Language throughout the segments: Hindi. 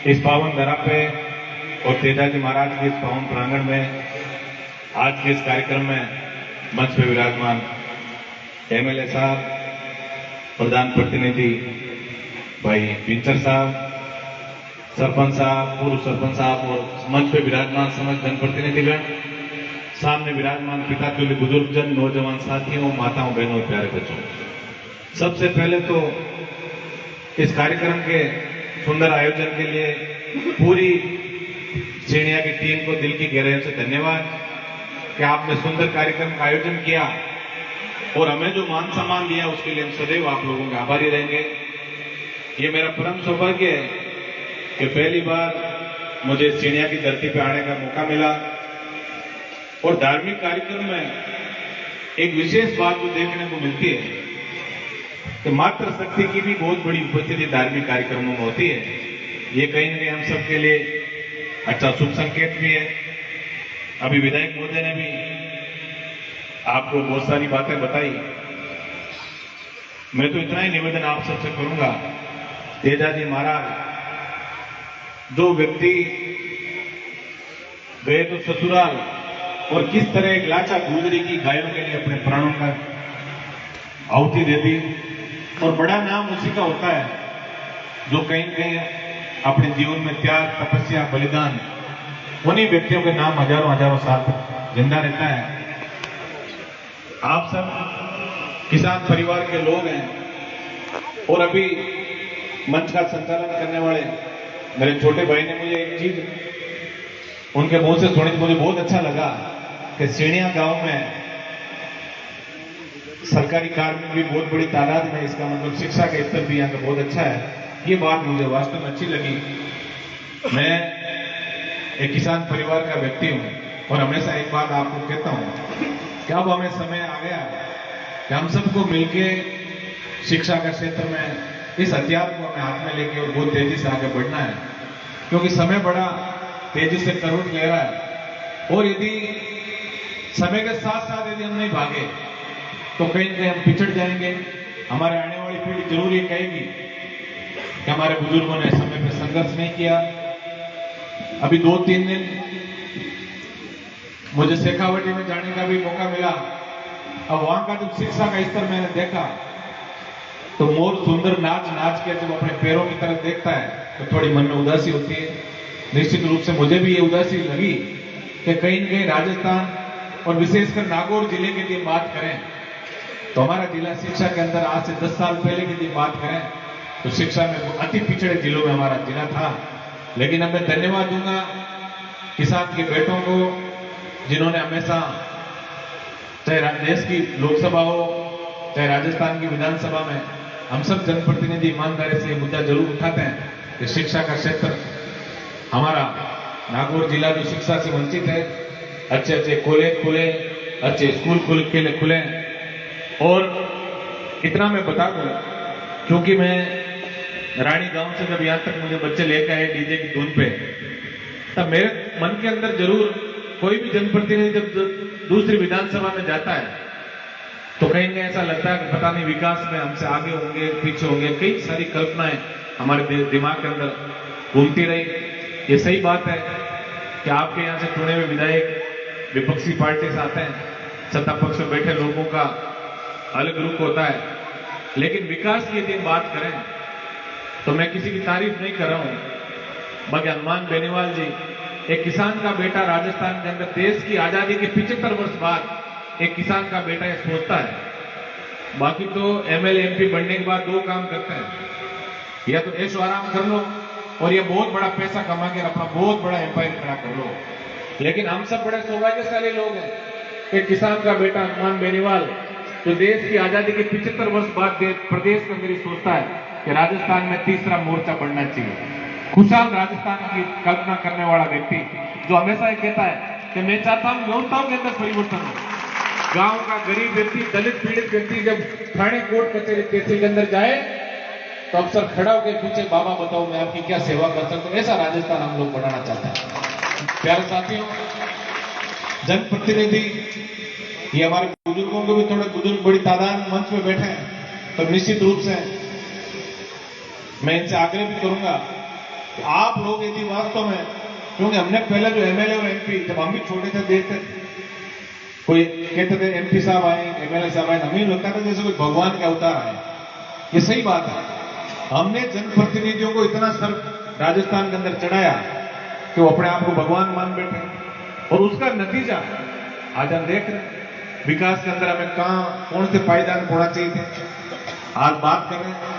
इस पावन धरा पे और तेजाजी महाराज के इस पावन प्रांगण में आज के इस कार्यक्रम में मंच पे विराजमान एमएलए साहब, प्रधान प्रतिनिधि भाई पिंचर साहब, सरपंच साहब, पूर्व सरपंच साहब और मंच पे विराजमान समस्त जनप्रतिनिधिगण, सामने विराजमान पिता तुल्य बुजुर्गजन, नौजवान साथियों, माताओं, बहनों, प्यारे बच्चों, सबसे पहले तो इस कार्यक्रम के सुंदर आयोजन के लिए पूरी सेनिया की टीम को दिल की गहराइयों से धन्यवाद कि आपने सुंदर कार्यक्रम का आयोजन किया और हमें जो मान सम्मान दिया उसके लिए हम सदैव आप लोगों के आभारी रहेंगे। ये मेरा परम सौभाग्य है कि पहली बार मुझे सेनिया की धरती पर आने का मौका मिला और धार्मिक कार्यक्रम में एक विशेष बात जो देखने को मिलती है कि मातृ शक्ति की भी बहुत बड़ी उपस्थिति धार्मिक कार्यक्रमों में होती है। ये कहीं न कहीं हम सबके लिए अच्छा शुभ संकेत भी है। अभी विधायक महोदय ने भी आपको बहुत सारी बातें बताई। मैं तो इतना ही निवेदन आप सबसे करूंगा, तेजाजी महाराज जो व्यक्ति गए तो ससुराल और किस तरह एक लाचा गुजरी की गायों के लिए अपने प्राणों का आहुति दे दी, और बड़ा नाम उसी का होता है जो कहीं न कहीं अपने जीवन में त्याग, तपस्या, बलिदान, उन्हीं व्यक्तियों के नाम हजारों हजारों साल तक जिंदा रहता है। आप सब किसान परिवार के लोग हैं और अभी मंच का संचालन करने वाले मेरे छोटे भाई ने मुझे एक चीज उनके मुंह से सुनी, मुझे बहुत अच्छा लगा कि सेनिया गांव में सरकारी कार्मिक भी बहुत बड़ी तादाद में, इसका मतलब शिक्षा का स्तर भी यहाँ का बहुत अच्छा है। ये बात मुझे वास्तव में अच्छी लगी। मैं एक किसान परिवार का व्यक्ति हूं और हमेशा एक बात आपको कहता हूं कि अब हमें समय आ गया कि हम सबको मिलके शिक्षा का क्षेत्र में इस हथियार को हमें हाथ में लेके और बहुत तेजी से आगे बढ़ना है, क्योंकि समय बड़ा तेजी से करवट ले रहा है और यदि समय के साथ साथ यदि हम नहीं भागे तो कहीं न कहीं हम पिछड़ जाएंगे। हमारे आने वाली पीढ़ी जरूर ये कहेगी कि हमारे बुजुर्गों ने समय पर संघर्ष नहीं किया। अभी 2-3 दिन मुझे शेखावटी में जाने का भी मौका मिला। अब वहां का जब शिक्षा का स्तर मैंने देखा तो मोर सुंदर नाच के जब अपने पैरों की तरफ देखता है तो थोड़ी मन में उदासी होती है। निश्चित रूप से मुझे भी ये उदासी लगी कि कहीं न कहीं राजस्थान और विशेषकर नागौर जिले की यदि बात करें तो हमारा जिला शिक्षा के अंदर आज से 10 साल पहले की यदि बात करें तो शिक्षा में अति पिछड़े जिलों में हमारा जिला था। लेकिन अब मैं धन्यवाद दूंगा किसान के बेटों को जिन्होंने हमेशा, चाहे देश की लोकसभा हो चाहे राजस्थान की विधानसभा में, हम सब जनप्रतिनिधि ईमानदारी से ये मुद्दा जरूर उठाते हैं कि शिक्षा का क्षेत्र हमारा नागौर जिला जो शिक्षा से वंचित है, अच्छे अच्छे कॉलेज खुले, अच्छे स्कूल खुले। और इतना मैं बता दूं, क्योंकि मैं रानी गांव से जब यहां तक मुझे बच्चे लेकर आए डीजे की धुन पे, तब मेरे मन के अंदर जरूर कोई भी जनप्रतिनिधि जब दूसरी विधानसभा में जाता है तो कहीं न कहीं ऐसा लगता है कि पता नहीं विकास में हमसे आगे होंगे, पीछे होंगे। कई सारी कल्पनाएं हमारे दिमाग के अंदर घूमती रही। ये सही बात है कि आपके यहां से चुने हुए विधायक विपक्षी पार्टी से आते हैं, सत्ता पक्ष में बैठे लोगों का अलग रुख होता है, लेकिन विकास की यदि बात करें तो मैं किसी की तारीफ नहीं कर रहा हूं। बाकी हनुमान बेनीवाल जी, एक किसान का बेटा राजस्थान के अंदर देश की आजादी के 75 वर्ष बाद एक किसान का बेटा ये सोचता है। बाकी तो एमएलए एमपी बनने के बाद 2 काम करते हैं, या तो ऐशो आराम कर लो और ये बहुत बड़ा पैसा कमा के अपना बहुत बड़ा एम्पायर खड़ा कर लो। लेकिन हम सब बड़े सौभाग्यशाली लोग हैं कि किसान का बेटा हनुमान बेनीवाल जो देश की आजादी के 75 वर्ष बाद प्रदेश के अंदर सोचता है कि राजस्थान में तीसरा मोर्चा बनना चाहिए। खुशहाल राजस्थान की कल्पना करने वाला व्यक्ति जो हमेशा ये कहता है कि मैं चाहता हूं व्यवस्थाओं के अंदर परिवर्तन हो। गांव का गरीब व्यक्ति, दलित पीड़ित व्यक्ति जब थाने, कोर्ट, कचहरी, तहसील के अंदर जाए तो अफसर खड़ा होकर पूछे, बाबा बताओ मैं आपकी क्या सेवा कर सकता हूं। ऐसा राजस्थान हम लोग बनाना चाहते हैं। प्यारे साथियों, जनप्रतिनिधि ये हमारे बुजुर्गों को भी थोड़े बुजुर्ग बड़ी तादाद मंच में बैठे हैं, तो निश्चित रूप से मैं इनसे आग्रह भी करूंगा तो आप लोग यदि वास्तव में, क्योंकि हमने पहले जो एमएलए और एमपी, जब हम भी छोटे थे देखते थे, कोई कहते थे एमपी साहब आए, एमएलए साहब आए, हमें लगता था जैसे कोई भगवान के अवतार आए। ये सही बात है। हमने जनप्रतिनिधियों को इतना सर राजस्थान के अंदर चढ़ाया कि वो अपने आप को भगवान मान बैठे, और उसका नतीजा आज हम देख रहे हैं। विकास के अंदर हमें कौन से पायदान होना चाहिए थे, आज बात कर रहे हैं,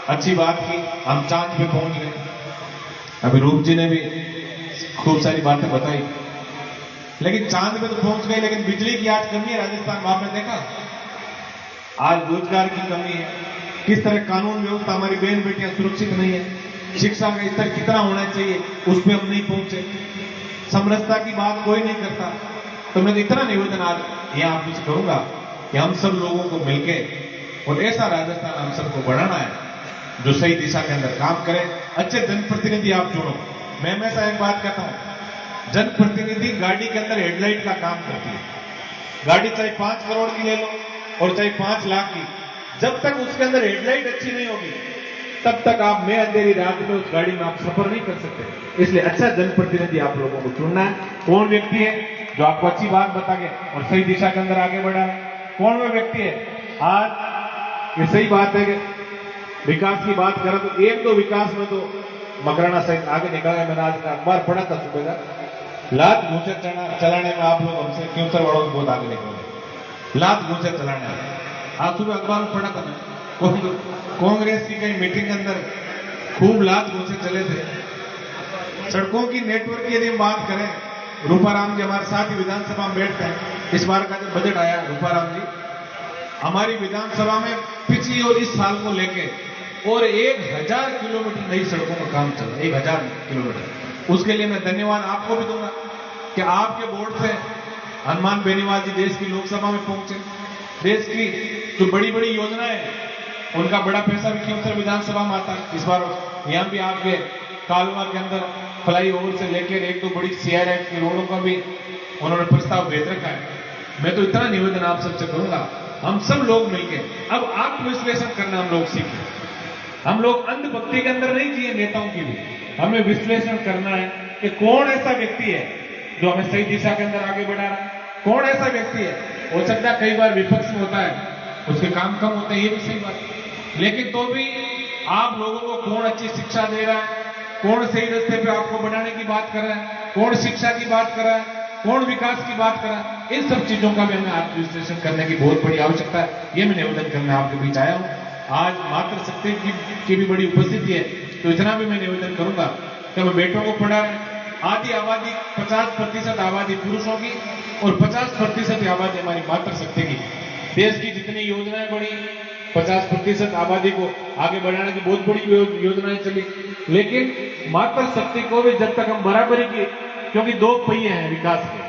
अच्छी बात की, हम चांद पे पहुंच गए। अभी रूप जी ने भी खूब सारी बातें बताई, लेकिन चांद पे तो पहुंच गए, लेकिन बिजली की आज कमी है राजस्थान में, आपने देखा। आज रोजगार की कमी है, किस तरह कानून व्यवस्था, हमारी बहन बेटियां सुरक्षित नहीं है, शिक्षा का स्तर कितना होना चाहिए उस पर हम नहीं पहुंचे, समरसता की बात कोई नहीं करता। तो मैं इतना निवेदन आज यहां आपसे करूंगा कि हम सब लोगों को मिलके और ऐसा राजस्थान हम सबको बढ़ाना है जो सही दिशा के अंदर काम करे। अच्छे जनप्रतिनिधि आप चुनो। मैं हमेशा एक बात कहता हूं, जनप्रतिनिधि गाड़ी के अंदर हेडलाइट का काम करती है। गाड़ी चाहे 5 करोड़ की ले लो और चाहे 5 लाख की, जब तक उसके अंदर हेडलाइट अच्छी नहीं होगी तब तक आप मैं अंधेरी रात में उस गाड़ी में आप सफर नहीं कर सकते। इसलिए अच्छा जनप्रतिनिधि आप लोगों को चुनना है। कौन व्यक्ति है जो आपको अच्छी बात बता के और सही दिशा के अंदर आगे बढ़ा है? कौन वो व्यक्ति है? आज ये सही बात है कि विकास की बात करें तो 1-2 विकास में तो मकराना सहित आगे निकला है। मैंने आज अखबार पढ़ा था सुबह का, लात घूंसे चलाने में आप लोग हमसे क्योंसर वालों से बहुत आगे निकले, लात घूंसे चलाने में। आज सुबह अखबार में पढ़ा था मैं, कांग्रेस की कई मीटिंग के अंदर खूब लात घूंसे चले थे। सड़कों की नेटवर्क की यदि हम बात करें, रूपाराम जी हमारे साथ ही विधानसभा में बैठते हैं। इस बार का जब बजट आया, रूपाराम जी हमारी विधानसभा में पिछली और इस साल को लेके और 1000 किलोमीटर नई सड़कों का काम चल रहा है, 1000 किलोमीटर। उसके लिए मैं धन्यवाद आपको भी दूंगा कि आपके बोर्ड से हनुमान बेनीवाल जी देश की लोकसभा में पहुंचे। देश की जो बड़ी बड़ी योजनाएं, उनका बड़ा पैसा भी क्यों विधानसभा में आता है। इस बार यहां भी आपके कालवा के अंदर फ्लाईओवर से लेकर 1-2 बड़ी सीआरएफ की रोडों का भी उन्होंने प्रस्ताव भेज रखा है। मैं तो इतना निवेदन आप सबसे करूंगा, हम सब लोग मिलकर अब आत्मविश्लेषण करना हम लोग सीखें। हम लोग अंधभक्ति के अंदर नहीं जिए नेताओं की भी, हमें विश्लेषण करना है कि कौन ऐसा व्यक्ति है जो हमें सही दिशा के अंदर आगे बढ़ा रहा है, कौन ऐसा व्यक्ति है। हो सकता है कई बार विपक्ष में होता है, उसके काम कम होते हैं, ये भी सही बात है, लेकिन तो भी आप लोगों को कौन अच्छी शिक्षा दे रहा है, कौन सही रास्ते पे आपको बढ़ाने की बात कर रहा है, कौन शिक्षा की बात कर रहा है, कौन विकास की बात कर रहा है, इन सब चीजों का भी हमें आत्मविश्लेषण करने की बहुत बड़ी आवश्यकता है। ये मैं निवेदन करने आपके बीच आया हूं। आज मातृशक्ति की भी बड़ी उपस्थिति है, तो इतना भी मैं निवेदन करूंगा कि मैं बेटों को पढ़ा है। आधी आबादी 50% आबादी पुरुषों की और 50% आबादी हमारी मातृशक्ति की। देश की जितनी योजनाएं बढ़ी, 50% आबादी को आगे बढ़ाने की बहुत बड़ी योजनाएं चली, लेकिन मातृशक्ति को भी जब तक हम बराबरी की, क्योंकि 2 पहिए हैं विकास के,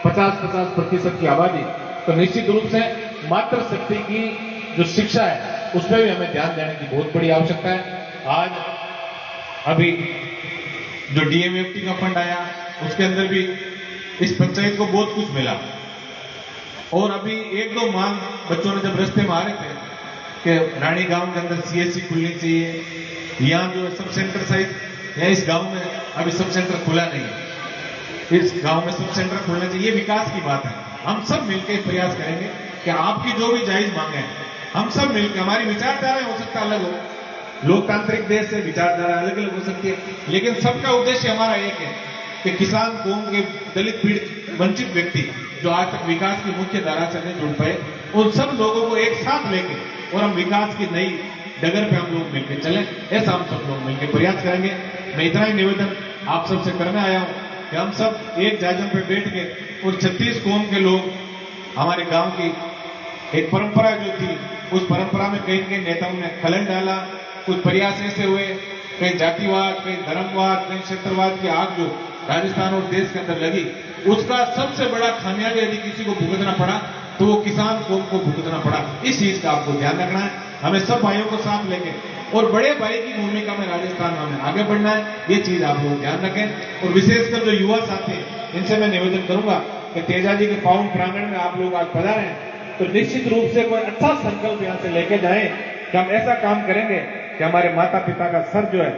50% की आबादी, तो निश्चित रूप से मातृशक्ति की जो शिक्षा है उसमें भी हमें ध्यान देने की बहुत बड़ी आवश्यकता है। आज अभी जो डीएमएफटी का फंड आया, उसके अंदर भी इस पंचायत को बहुत कुछ मिला। और अभी 1-2 मांग बच्चों ने जब रास्ते में आ रहे थे कि रानी गांव के अंदर सीएससी खुलनी चाहिए, यहाँ जो सब सेंटर साइज या इस गांव में अभी सब सेंटर खुला नहीं है, इस गांव में सब सेंटर खुलना चाहिए। ये विकास की बात है। हम सब मिलकर प्रयास करेंगे कि आपकी जो भी जायज मांगे हैं, हम सब मिलकर, हमारी विचारधारा हो सकता अलग हो, लोकतांत्रिक देश से विचारधारा अलग अलग हो सकती है, लेकिन सबका उद्देश्य हमारा एक है कि किसान कौम के दलित पीड़ित वंचित व्यक्ति जो आज तक विकास की मुख्य धारा से नहीं जुड़ पाए, उन सब लोगों को एक साथ लेके और हम विकास की नई डगर पे हम लोग मिलकर चलें, ऐसा हम सब लोग मिलकर प्रयास करेंगे। मैं इतना ही निवेदन आप सबसे करने आया हूं कि हम सब एक जायजन पे बैठ के और 36 कौम के लोग, हमारे गांव की एक परंपरा जो थी, उस परंपरा में कहीं कहीं नेताओं ने खलन डाला, कुछ प्रयास ऐसे हुए, कहीं जातिवाद, कहीं धर्मवाद, कहीं क्षेत्रवाद की आग जो राजस्थान और देश के अंदर लगी, उसका सबसे बड़ा खामियाजा यदि किसी को भुगतना पड़ा तो वो किसान कौम को भुगतना पड़ा। इस चीज का आपको ध्यान रखना है। हमें सब भाइयों को साथ लेके और बड़े भाई की भूमिका में राजस्थान में हमें आगे बढ़ना है, ये चीज आप लोग ध्यान रखें। और विशेषकर जो युवा साथी हैं, इनसे मैं निवेदन करूंगा कि तेजा जी के पावन प्रांगण में आप लोग आज पधारे हैं, तो निश्चित रूप से कोई अच्छा संकल्प यहां से लेके जाएं कि हम ऐसा काम करेंगे कि हमारे माता पिता का सर जो है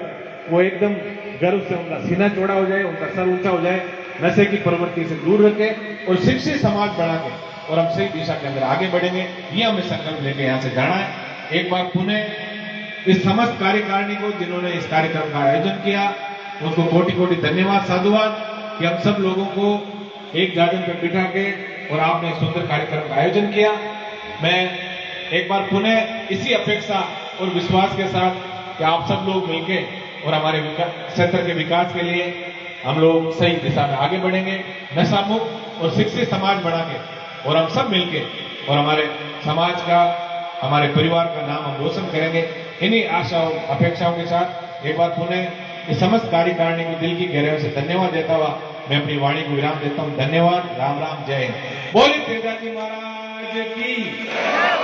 वो एकदम गर्व से उनका सीना चौड़ा हो जाए, उनका सर ऊंचा हो जाए, नशे की प्रवृत्ति से दूर रखे और शिक्षित समाज बना के और हम सही दिशा के अंदर आगे बढ़ेंगे। ये हमें संकल्प लेके यहां से जाना है। एक बार पुनः इस समस्त कार्यकारिणी को जिन्होंने इस कार्यक्रम का आयोजन किया उनको कोटि कोटि धन्यवाद, साधुवाद कि हम सब लोगों को एक गार्डन पे बिठा के और आपने सुंदर कार्यक्रम का आयोजन किया। मैं एक बार पुनः इसी अपेक्षा और विश्वास के साथ कि आप सब लोग मिलके और हमारे क्षेत्र के विकास के लिए हम लोग सही दिशा में आगे बढ़ेंगे, नशा मुक्त और शिक्षित समाज बना के और हम सब मिलके और हमारे समाज का, हमारे परिवार का नाम हम रोशन करेंगे। इन्हीं आशाओं अपेक्षाओं के साथ एक बार पुनः इस समस्त कार्यकारिणी को दिल की गहराइयों से धन्यवाद देता हुआ मैं अपनी वाणी को विराम देता हूं। धन्यवाद। राम राम, जय हिंद। बोलिए तेजाजी महाराज की।